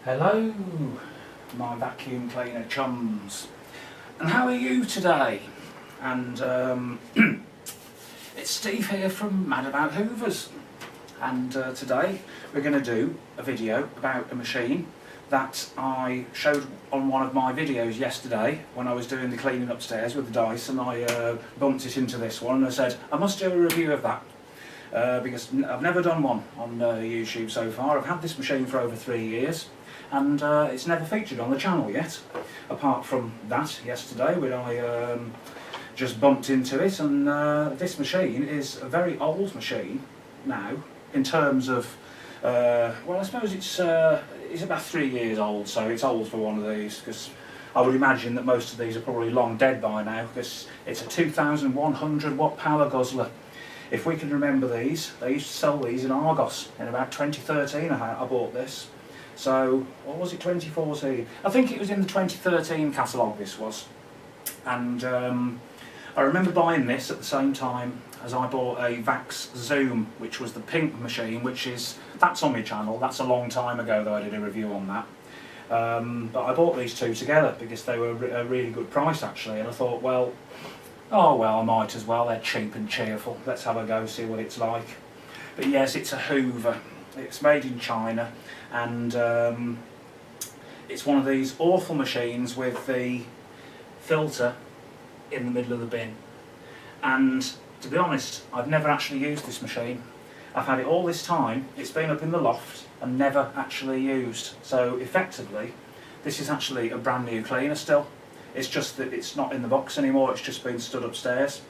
Hello, my vacuum cleaner chums, and how are you today? And it's Steve here from Mad About Hoovers, and today we're going to do a video about a machine that I showed on one of my videos yesterday when I was doing the cleaning upstairs with the dice, and I bumped it into this one and I said I must do a review of that. Because I've never done one on YouTube so far. I've had this machine for over 3 years and it's never featured on the channel yet, apart from that yesterday when I just bumped into it. And this machine is a very old machine now in terms of well, I suppose it's about 3 years old, so it's old for one of these, because I would imagine that most of these are probably long dead by now, because it's a 2100 watt power guzzler. If we can remember these, they used to sell these in Argos in about 2013. I bought this. So, or was it 2014? I think it was in the 2013 catalogue this was. And I remember buying this at the same time as I bought a Vax Zoom, which was the pink machine, that's on my channel. That's a long time ago that I did a review on that. But I bought these two together because they were a really good price actually, and I thought, well, I might as well, they're cheap and cheerful, let's have a go, see what it's like. But yes, it's a Hoover, it's made in China, and it's one of these awful machines with the filter in the middle of the bin. And to be honest, I've never actually used this machine. I've had it all this time, it's been up in the loft and never actually used. So effectively, this is actually a brand new cleaner still. It's just that it's not in the box anymore, it's just been stood upstairs.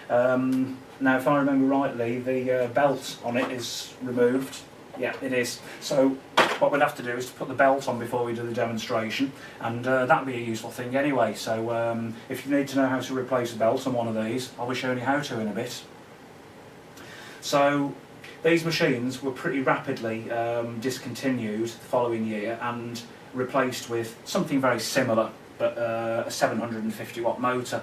Now if I remember rightly, the belt on it is removed. Yeah, it is. So what we'd have to do is to put the belt on before we do the demonstration, and that'd be a useful thing anyway. So if you need to know how to replace a belt on one of these, I'll be showing you how to in a bit. So these machines were pretty rapidly discontinued the following year and replaced with something very similar, but a 750 watt motor.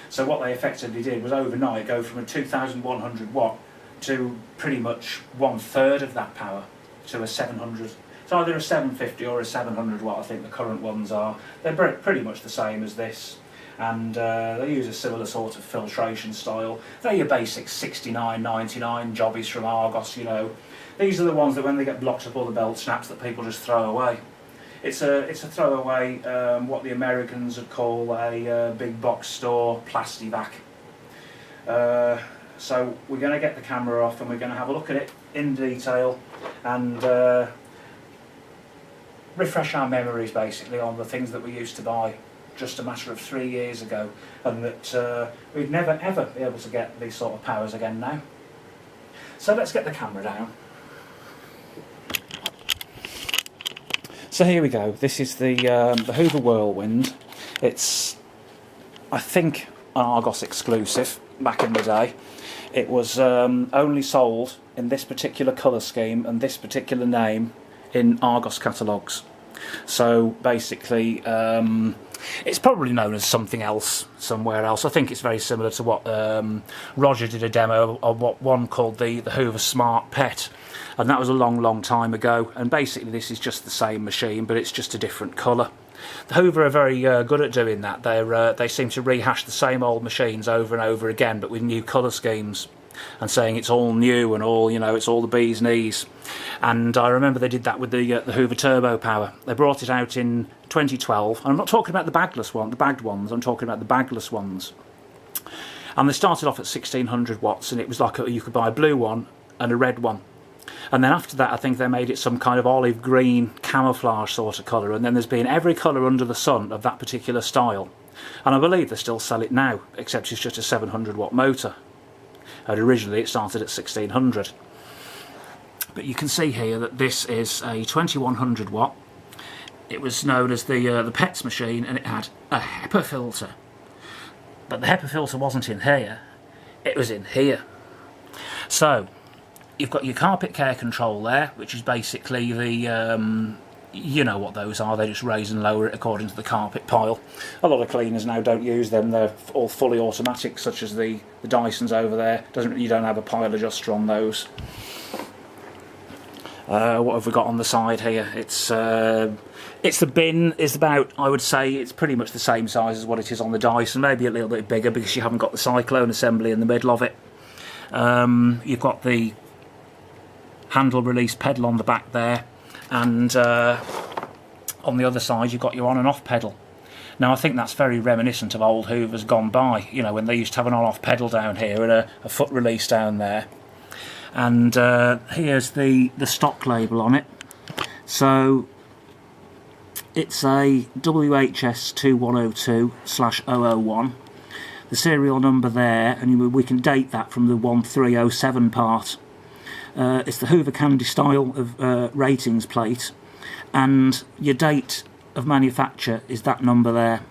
So what they effectively did was overnight go from a 2100 watt to pretty much 1/3 of that power to a 700. It's either a 750 or a 700 watt, I think the current ones are. They're pretty much the same as this, and they use a similar sort of filtration style. They're your basic 69.99 jobbies from Argos, you know. These are the ones that when they get blocked up all the belt snaps that people just throw away. It's a throwaway, what the Americans would call a big box store plastivac. So we're going to get the camera off and we're going to have a look at it in detail and refresh our memories basically on the things that we used to buy just a matter of 3 years ago, and that we'd never ever be able to get these sort of powers again now. So let's get the camera down. So here we go, this is the Hoover Whirlwind. It's, I think, an Argos exclusive back in the day. It was only sold in this particular colour scheme and this particular name in Argos catalogues. So basically, it's probably known as something else somewhere else. I think it's very similar to what Roger did a demo of, what one called the Hoover Smart Pet, and that was a long time ago. And basically this is just the same machine, but it's just a different colour. The Hoover are very good at doing that. They seem to rehash the same old machines over and over again, but with new colour schemes, and saying it's all new and all, you know, it's all the bee's knees. And I remember they did that with the Hoover Turbo Power. They brought it out in 2012, and I'm not talking about the bagless one, the bagged ones. I'm talking about the bagless ones. And they started off at 1600 watts, and it was like you could buy a blue one and a red one. And then after that, I think they made it some kind of olive green camouflage sort of colour, and then there's been every colour under the sun of that particular style. And I believe they still sell it now, except it's just a 700 watt motor. And originally it started at 1600. But you can see here that this is a 2100 watt. It was known as the Pets machine, and it had a HEPA filter. But the HEPA filter wasn't in here, it was in here. So you've got your carpet care control there, which is basically the, you know what those are, they just raise and lower it according to the carpet pile. A lot of cleaners now don't use them, they're all fully automatic, such as the Dysons over there. You don't have a pile adjuster on those. What have we got on the side here? It's the bin is about, I would say, it's pretty much the same size as what it is on the Dyson, maybe a little bit bigger because you haven't got the cyclone assembly in the middle of it. You've got the handle release pedal on the back there, and on the other side you've got your on and off pedal. Now I think that's very reminiscent of old Hoovers gone by, you know, when they used to have an on-off pedal down here and a foot release down there. And here's the stock label on it. So it's a WHS2102/001. The serial number there, and we can date that from the 1307 part. It's the Hoover Candy style of ratings plate, and your date of manufacture is that number there.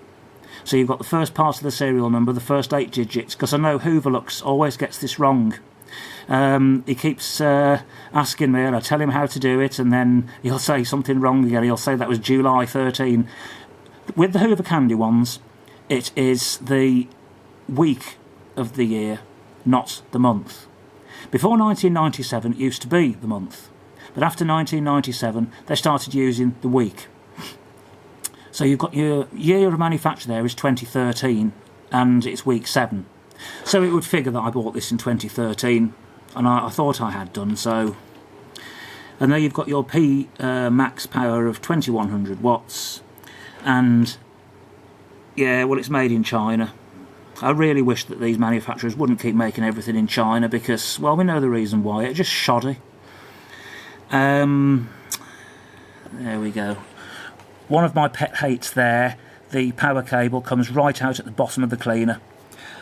So you've got the first part of the serial number, the first 8 digits, because I know Hooverlux always gets this wrong. He keeps asking me, and I tell him how to do it, and then he'll say something wrong again. He'll say that was July 13. With the Hoover Candy ones, it is the week of the year, not the month. Before 1997 it used to be the month, but after 1997 they started using the week. So you've got your year of manufacture there is 2013, and it's week 7. So it would figure that I bought this in 2013, and I thought I had done so. And there you've got your P max power of 2100 watts, and yeah, well, it's made in China. I really wish that these manufacturers wouldn't keep making everything in China, because, well, we know the reason why. It's just shoddy. There we go. One of my pet hates there, the power cable comes right out at the bottom of the cleaner.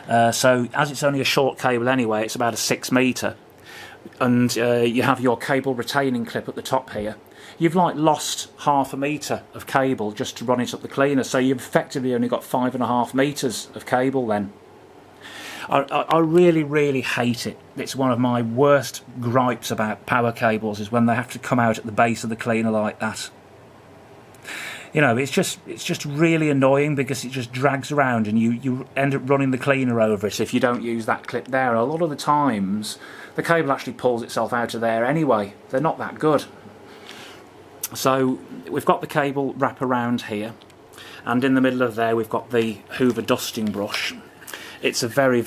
So as it's only a short cable anyway, it's about a 6 metre, and you have your cable retaining clip at the top here. You've like lost half a metre of cable just to run it up the cleaner, so you've effectively only got 5.5 metres of cable then. I really hate it. It's one of my worst gripes about power cables, is when they have to come out at the base of the cleaner like that. You know, it's just really annoying, because it just drags around and you end up running the cleaner over it if you don't use that clip there. A lot of the times the cable actually pulls itself out of there anyway. They're not that good. So we've got the cable wrap around here, and in the middle of there we've got the Hoover dusting brush. It's a very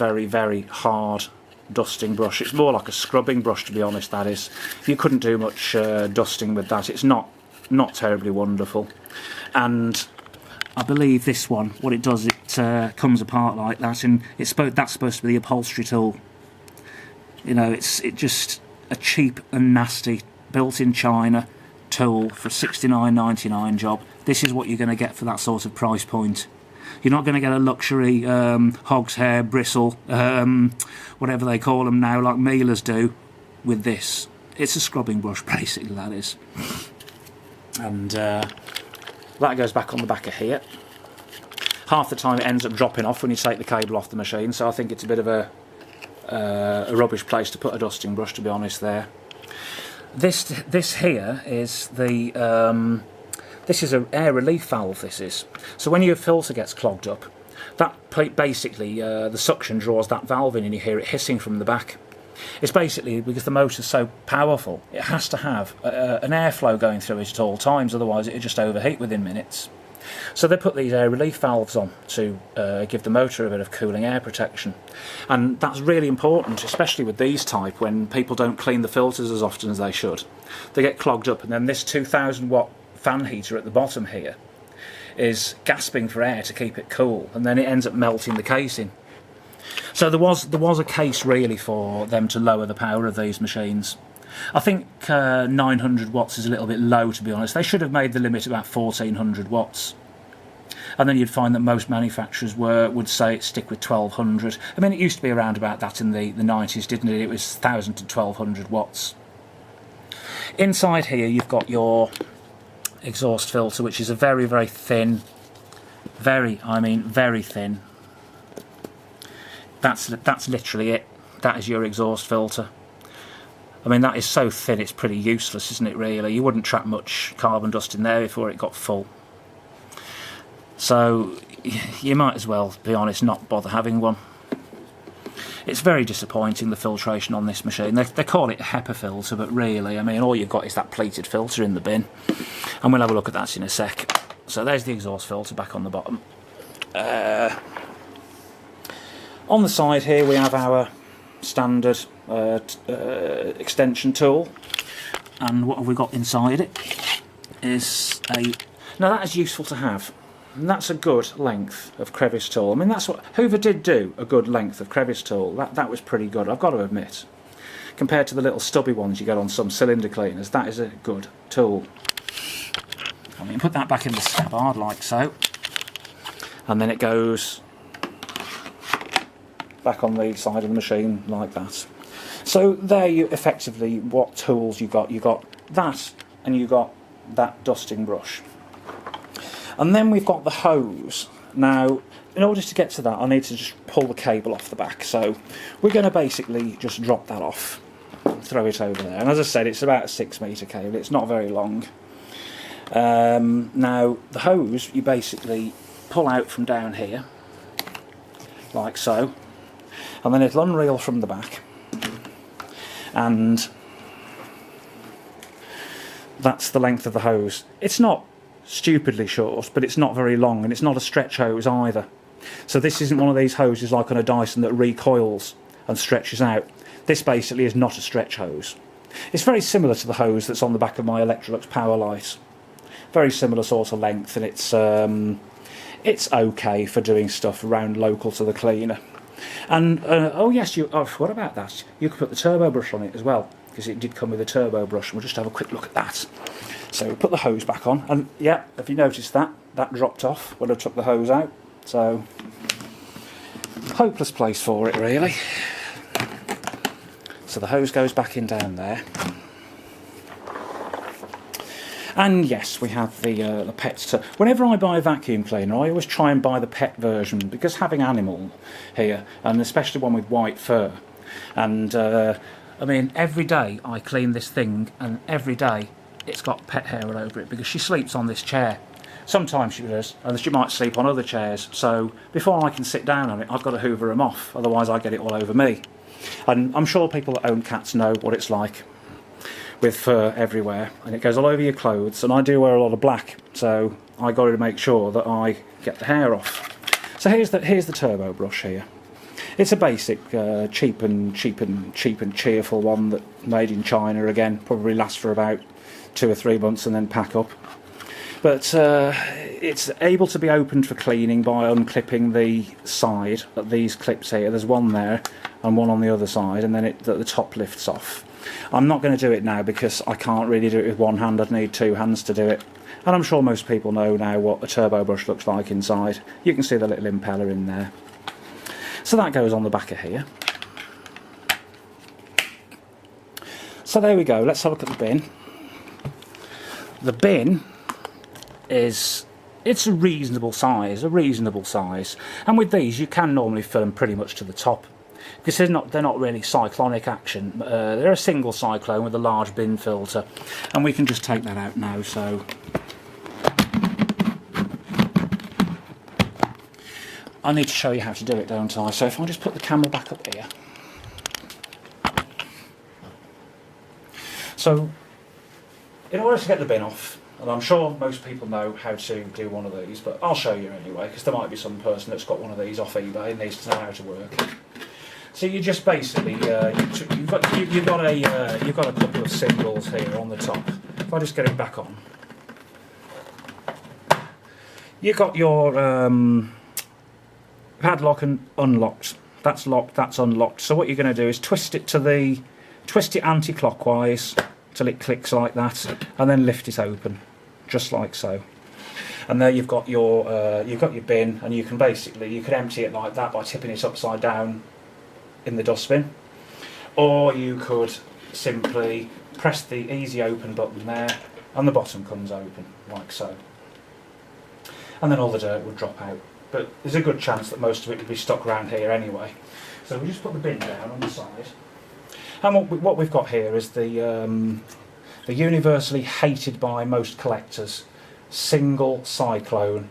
hard dusting brush. It's more like a scrubbing brush, to be honest, that is. You couldn't do much dusting with that. It's not terribly wonderful. And I believe this one, what it does, it comes apart like that, and that's supposed to be the upholstery tool. You know, it's just a cheap and nasty, built in China tool for a $69.99 job. This is what you're going to get for that sort of price point. You're not going to get a luxury hog's hair bristle, whatever they call them now, like Miele's do, with this. It's a scrubbing brush, basically, that is. And that goes back on the back of here. Half the time it ends up dropping off when you take the cable off the machine, so I think it's a bit of a rubbish place to put a dusting brush, to be honest, there. This here is the this is an air relief valve. This is, so when your filter gets clogged up, that basically the suction draws that valve in, and you hear it hissing from the back. It's basically because the motor's so powerful, it has to have an airflow going through it at all times, otherwise it would just overheat within minutes. So they put these air relief valves on to give the motor a bit of cooling air protection, and that's really important, especially with these type, when people don't clean the filters as often as they should. They get clogged up, and then this 2000 watt fan heater at the bottom here is gasping for air to keep it cool, and then it ends up melting the casing. So there was a case really for them to lower the power of these machines. I think 900 watts is a little bit low, to be honest. They should have made the limit about 1400 watts. And then you'd find that most manufacturers would say stick with 1200. I mean, it used to be around about that in the 90s, didn't it? It was 1000 to 1200 watts. Inside here you've got your exhaust filter, which is a very thin, very thin. That's literally it. That is your exhaust filter. I mean, that is so thin it's pretty useless, isn't it, really? You wouldn't trap much carbon dust in there before it got full. So you might as well, be honest, not bother having one. It's very disappointing, the filtration on this machine. They call it a HEPA filter, but really, I mean, all you've got is that pleated filter in the bin. And we'll have a look at that in a sec. So there's the exhaust filter back on the bottom. On the side here we have our standard extension tool. And what have we got inside it is a... Now that is useful to have. And that's a good length of crevice tool. I mean, that's what Hoover did do, a good length of crevice tool. That was pretty good, I've got to admit. Compared to the little stubby ones you get on some cylinder cleaners, that is a good tool. I mean, put that back in the scabbard like so. And then it goes back on the side of the machine like that. So there you effectively what tools you got. You got that, and you got that dusting brush. And then we've got the hose. Now, in order to get to that, I need to just pull the cable off the back. So we're going to basically just drop that off, throw it over there. And as I said, it's about a 6 metre cable. It's not very long. Now, the hose you basically pull out from down here, like so, and then it'll unreel from the back. And that's the length of the hose. It's not stupidly short, but it's not very long, and it's not a stretch hose either. So this isn't one of these hoses like on a Dyson that recoils and stretches out. This basically is not a stretch hose. It's very similar to the hose that's on the back of my Electrolux power light. Very similar sort of length, and it's okay for doing stuff around local to the cleaner. And oh yes, what about that? You could put the turbo brush on it as well, because it did come with a turbo brush. We'll just have a quick look at that. So we'll put the hose back on, and yeah, if you noticed that dropped off when I took the hose out. So hopeless place for it really. So the hose goes back in down there. And yes, we have the pets. Whenever I buy a vacuum cleaner, I always try and buy the pet version, because having animal here, and especially one with white fur, and I mean, every day I clean this thing, and every day it's got pet hair all over it, because she sleeps on this chair. Sometimes she does, and she might sleep on other chairs, so before I can sit down on it, I've got to hoover them off, otherwise I get it all over me. And I'm sure people that own cats know what it's like, with fur everywhere, and it goes all over your clothes, and I do wear a lot of black, so I got to make sure that I get the hair off. So here's the turbo brush here. It's a basic, cheap and cheerful one that made in China again, probably lasts for about 2 or 3 months and then pack up. But it's able to be opened for cleaning by unclipping the side of these clips here. There's one there and one on the other side, and then the top lifts off. I'm not going to do it now because I can't really do it with one hand. I'd need 2 hands to do it. And I'm sure most people know now what a turbo brush looks like inside. You can see the little impeller in there. So that goes on the back of here. So there we go, let's have a look at the bin. The bin it's a reasonable size, and with these you can normally fill them pretty much to the top, because they're not really cyclonic action. They're a single cyclone with a large bin filter, and we can just take that out now. So I need to show you how to do it, don't I? So if I just put the camera back up here. So in order to get the bin off, and I'm sure most people know how to do one of these, but I'll show you anyway, because there might be some person that's got one of these off eBay and needs to know how to work. So you just basically you've got a couple of symbols here on the top. If I just get it back on, you've got your padlock and unlocked. That's locked. That's unlocked. So what you're going to do is twist it anti-clockwise till it clicks like that, and then lift it open, just like so. And there you've got your bin, and you can empty it like that by tipping it upside down in the dustbin, or you could simply press the easy open button there, and the bottom comes open like so, and then all the dirt would drop out. But there's a good chance that most of it would be stuck around here anyway. So we just put the bin down on the side. And what we've got here is the universally hated by most collectors single cyclone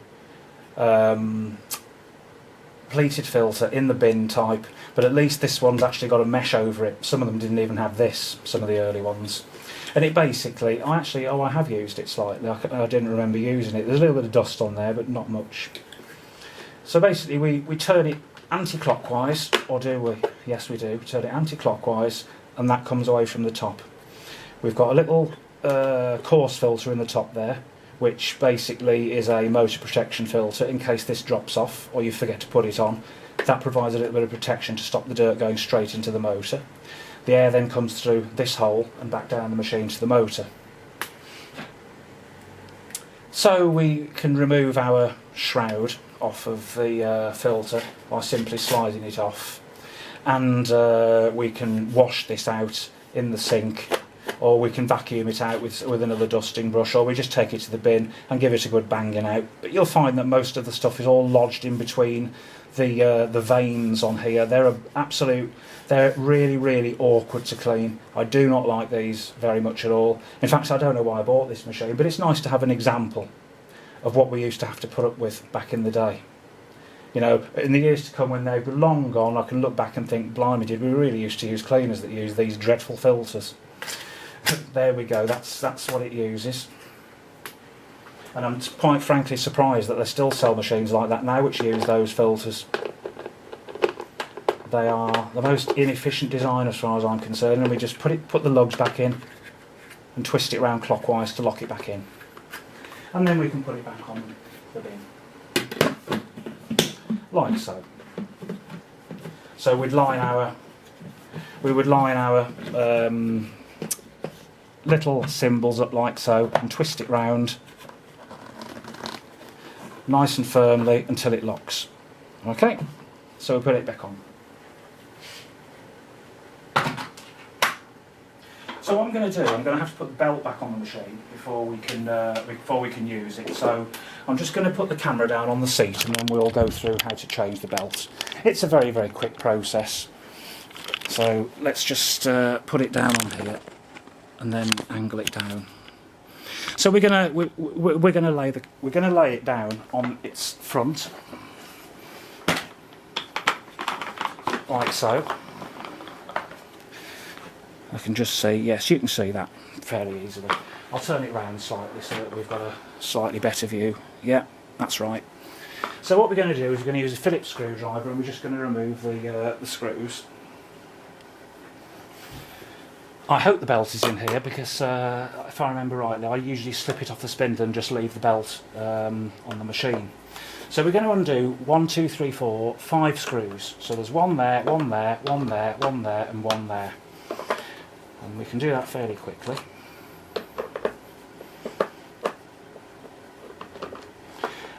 pleated filter in the bin type. but at least this one's actually got a mesh over it. Some of them didn't even have this, some of the early ones. And it basically, I have used it slightly, I didn't remember using it. There's a little bit of dust on there, but not much. So basically we turn it anti-clockwise, or do we? Yes we do, turn it anti-clockwise, and that comes away from the top. We've got a little coarse filter in the top there, which basically is a motor protection filter in case this drops off or you forget to put it on. That provides a little bit of protection to stop the dirt going straight into the motor. The air then comes through this hole and back down the machine to the motor. So we can remove our shroud off of the filter by simply sliding it off, and we can wash this out in the sink, or we can vacuum it out with another dusting brush, or we just take it to the bin and give it a good banging out. But you'll find that most of the stuff is all lodged in between the veins on here. They're really awkward to clean. I do not like these very much at all. In fact, I don't know why I bought this machine, but it's nice to have an example of what we used to have to put up with back in the day. You know, in the years to come when they're long gone, I can look back and think, blimey, did we really used to use cleaners that use these dreadful filters? There we go, that's what it uses. And I'm quite frankly surprised that they still sell machines like that now which use those filters. They are the most inefficient design as far as I'm concerned, and we just put the lugs back in and twist it round clockwise to lock it back in. And then we can put it back on the bin. Like so. So we would line our little symbols up like so and twist it round nice and firmly until it locks. Okay, so we put it back on. So what I'm going to do, I'm going to have to put the belt back on the machine before we can use it. So I'm just going to put the camera down on the seat and then we'll go through how to change the belt. It's a very quick process. So let's just put it down on here and then angle it down. So we're gonna lay it down on its front, like so. I can just see, yes, you can see that fairly easily. I'll turn it round slightly so that we've got a slightly better view. Yeah, that's right. So what we're going to do is we're going to use a Phillips screwdriver and we're just going to remove the screws. I hope the belt is in here because if I remember rightly, I usually slip it off the spindle and just leave the belt on the machine. So we're going to undo 1, 2, 3, 4, 5 screws. So there's one there, one there, one there, one there, and one there. And we can do that fairly quickly.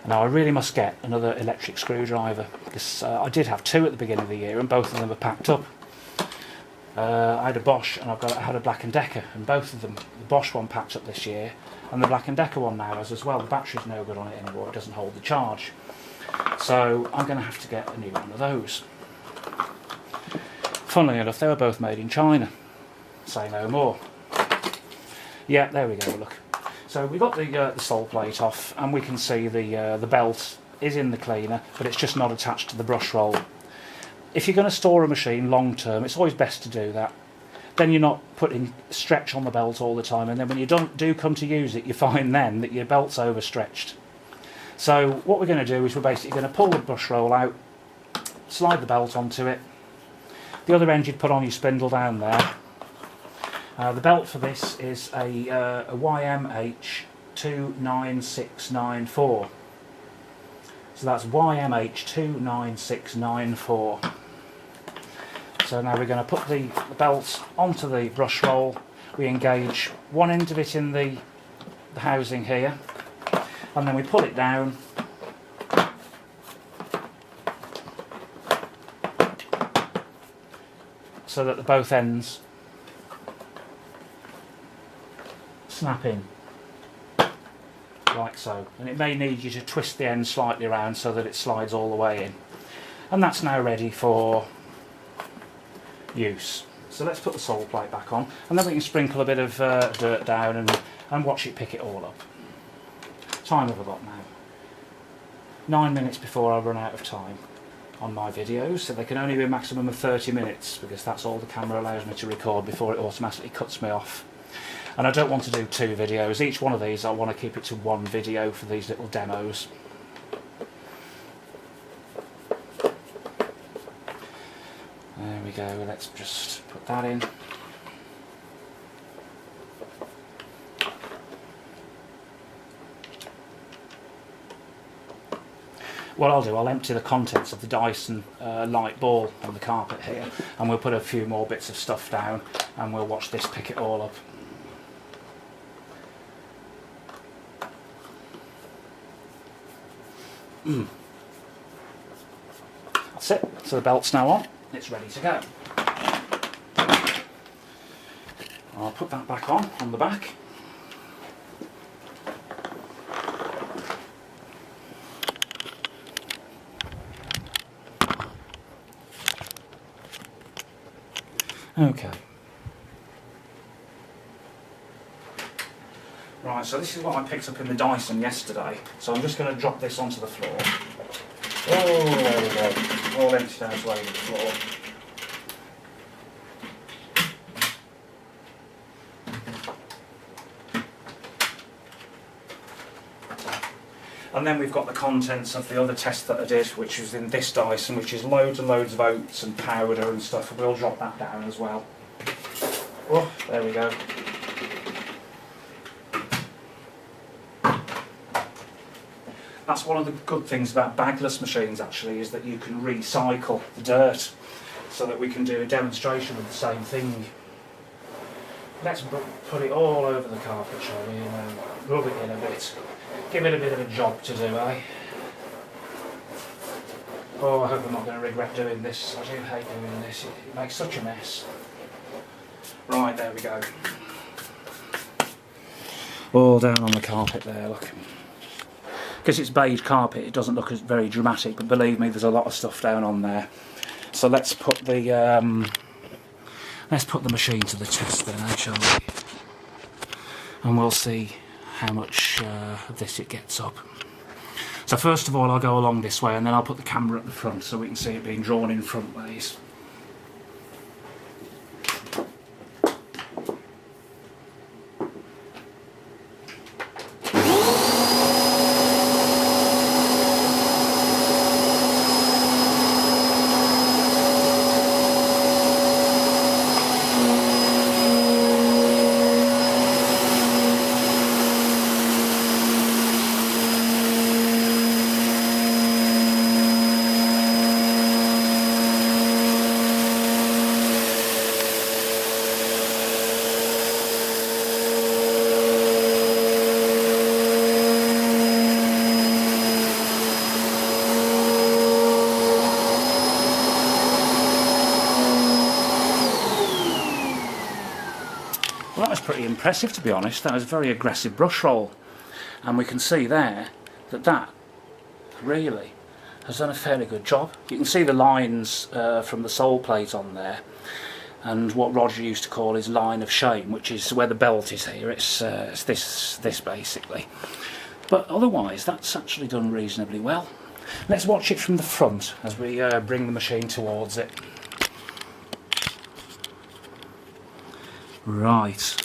Now I really must get another electric screwdriver because I did have 2 at the beginning of the year and both of them are packed up. I had a Bosch and I had a Black & Decker, and both of them, the Bosch one packed up this year and the Black & Decker one now has as well. The battery's no good on it anymore, it doesn't hold the charge. So I'm going to have to get a new one of those. Funnily enough, they were both made in China. Say no more. Yeah, there we go, look. So we got the sole plate off and we can see the belt is in the cleaner, but it's just not attached to the brush roll. If you're going to store a machine long term, it's always best to do that. Then you're not putting stretch on the belt all the time, and then when you do come to use it, you find then that your belt's overstretched. So what we're going to do is we're basically going to pull the brush roll out, slide the belt onto it. The other end you'd put on your spindle down there. The belt for this is a YMH29694. So that's YMH29694. So now we're going to put the belt onto the brush roll. We engage one end of it in the housing here, and then we pull it down. So that the both ends snap in, like so. And it may need you to twist the end slightly around so that it slides all the way in. And that's now ready for use. So let's put the sole plate back on, and then we can sprinkle a bit of dirt down and watch it pick it all up. Time have I got now? 9 minutes before I run out of time. on my videos, so they can only be a maximum of 30 minutes because that's all the camera allows me to record before it automatically cuts me off. And I don't want to do 2 videos. Each one of these I want to keep it to 1 video for these little demos. There we go, let's just put that in. What I'll do, I'll empty the contents of the Dyson light ball on the carpet here, and we'll put a few more bits of stuff down and we'll watch this pick it all up. That's it, so the belt's now on, it's ready to go. I'll put that back on the back. Okay. Right, so this is what I picked up in the Dyson yesterday. So I'm just going to drop this onto the floor. Oh, there we go. All emptied out over the floor. And then we've got the contents of the other test that I did, which was in this Dyson, which is loads and loads of oats and powder and stuff. We'll drop that down as well. Oh, there we go. That's one of the good things about Bagless machines actually, is that you can recycle the dirt, so that we can do a demonstration of the same thing. Let's put it all over the carpet, shall we, and rub it in a bit. Give it a bit of a job to do, eh? Oh, I hope I'm not going to regret doing this. I do hate doing this. It makes such a mess. Right, there we go. All down on the carpet there, look. Because it's beige carpet, it doesn't look as very dramatic, but believe me, there's a lot of stuff down on there. So let's put the machine to the test then, shall we? And we'll see how much of this it gets up. So first of all I'll go along this way and then I'll put the camera at the front so we can see it being drawn in front ways. Well, that was pretty impressive, to be honest. That was a very aggressive brush roll, and we can see there that that really has done a fairly good job. You can see the lines from the sole plate on there, and what Roger used to call his line of shame, which is where the belt is here. It's this basically. But otherwise, that's actually done reasonably well. Let's watch it from the front as we bring the machine towards it. Right.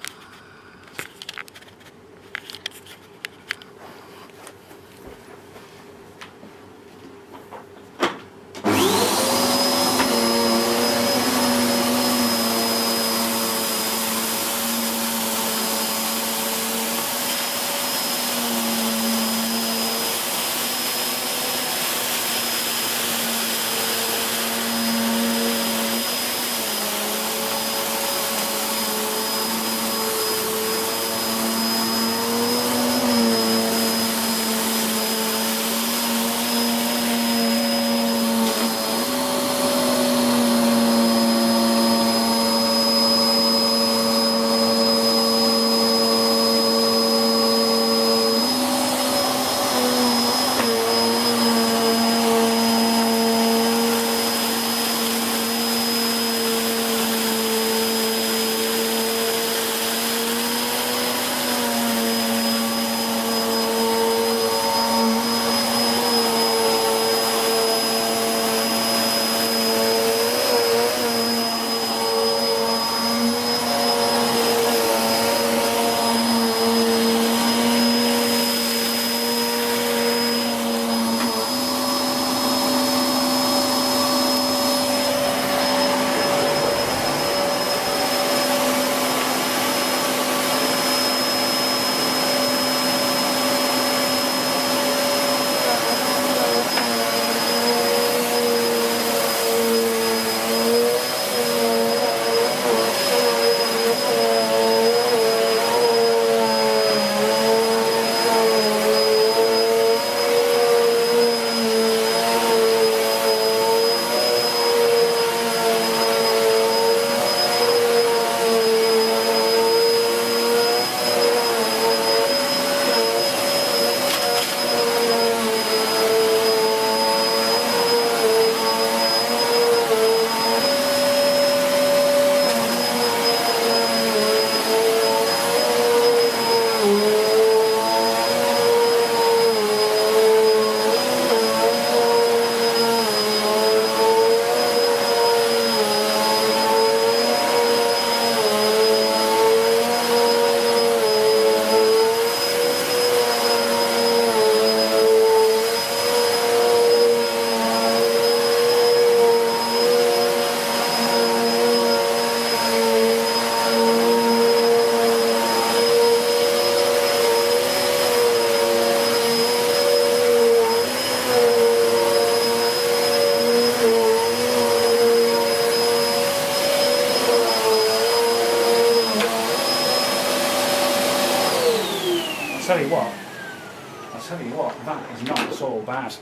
tell you what, that is not at all bad.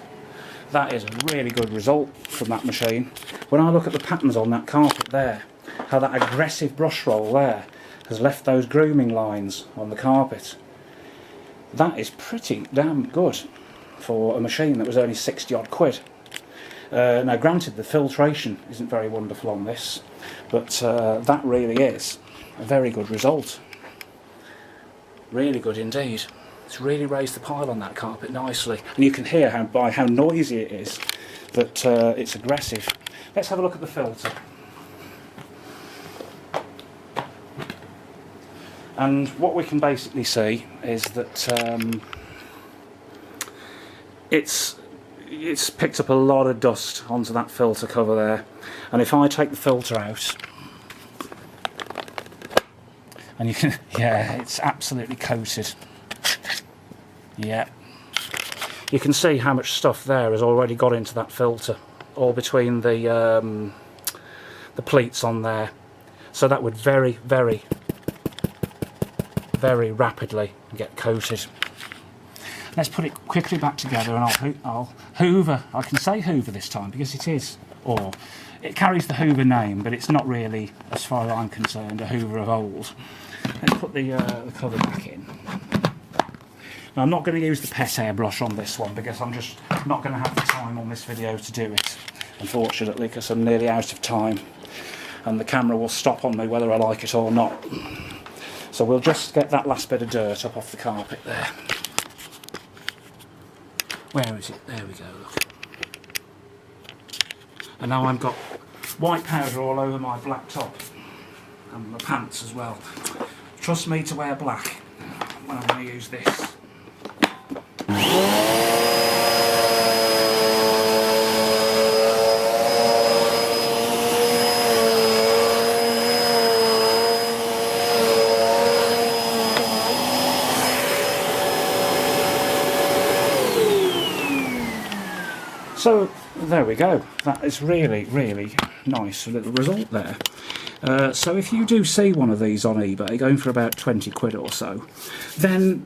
That is a really good result from that machine. When I look at the patterns on that carpet there, how that aggressive brush roll there has left those grooming lines on the carpet, that is pretty damn good for a machine that was only 60 odd quid. Now granted, the filtration isn't very wonderful on this, but that really is a very good result. Really good indeed. It's really raised the pile on that carpet nicely, and you can hear by how noisy it is that it's aggressive. Let's have a look at the filter. And what we can basically see is that it's picked up a lot of dust onto that filter cover there, and if I take the filter out, and you can, yeah, it's absolutely coated. Yeah, you can see how much stuff there has already got into that filter, all between the pleats on there. So that would very, very, very rapidly get coated. Let's put it quickly back together, and I'll hoover. I can say hoover this time because it is, or it carries the Hoover name, but it's not really, as far as I'm concerned, a Hoover of old. Let's put the cover back in. Now, I'm not going to use the pet airbrush on this one because I'm just not going to have the time on this video to do it, unfortunately, because I'm nearly out of time and the camera will stop on me whether I like it or not. So we'll just get that last bit of dirt up off the carpet there. Where is it? There we go, look. And now I've got white powder all over my black top and my pants as well. Trust me to wear black when I'm going to use this. So there we go. That is really, really nice little result there. So if you do see one of these on eBay going for about 20 quid or so, then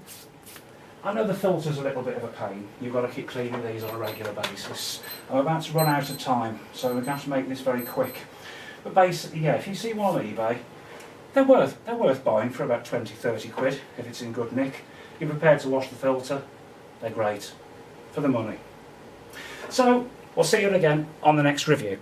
I know the filter's a little bit of a pain. You've got to keep cleaning these on a regular basis. I'm about to run out of time, so we're going to have to make this very quick. But basically, yeah, if you see one on eBay, they're worth buying for about 20, 30 quid if it's in good nick. You're prepared to wash the filter, they're great for the money. So we'll see you again on the next review.